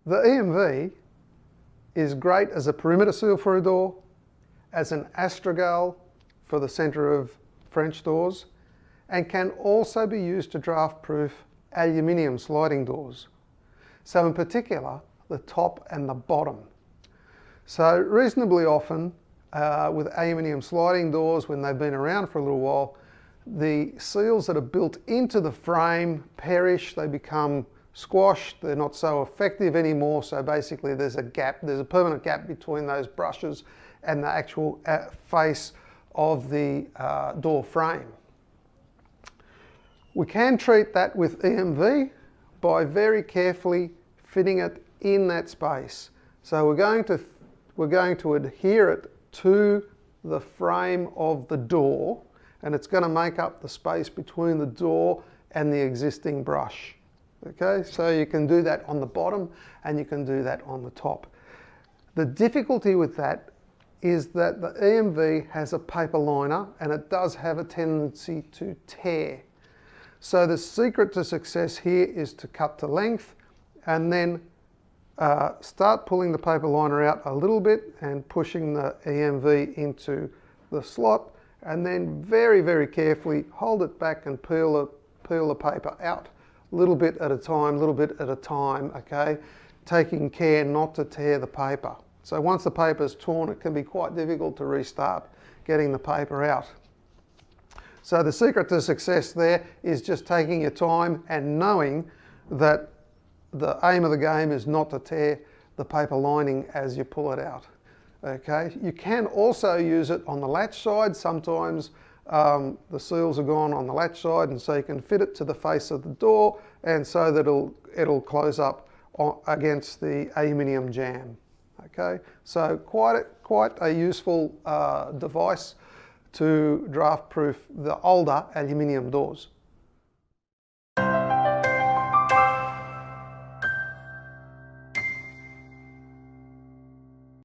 The EMV is great as a perimeter seal for a door, as an astragale for the centre of French doors, and can also be used to draft-proof aluminium sliding doors. So in particular, the top and the bottom. So reasonably often with aluminium sliding doors, when they've been around for a little while, the seals that are built into the frame perish, they become squashed, they're not so effective anymore, so basically there's a gap, there's a permanent gap between those brushes and the actual face of the door frame. We can treat that with EMV by very carefully fitting it in that space. So we're going to adhere it to the frame of the door, and it's going to make up the space between the door and the existing brush. Okay, so you can do that on the bottom and you can do that on the top. The difficulty with that is that the EMV has a paper liner and it does have a tendency to tear. So the secret to success here is to cut to length and then start pulling the paper liner out a little bit and pushing the EMV into the slot, and then very, very carefully hold it back and peel the paper out. Little bit at a time, okay? Taking care not to tear the paper. So once the paper is torn, it can be quite difficult to restart getting the paper out. So the secret to success there is just taking your time and knowing that the aim of the game is not to tear the paper lining as you pull it out. Okay? You can also use it on the latch side. Sometimes the seals are gone on the latch side, and so you can fit it to the face of the door, and so that it'll close up against the aluminium jamb. Okay, so quite a useful device to draft-proof the older aluminium doors.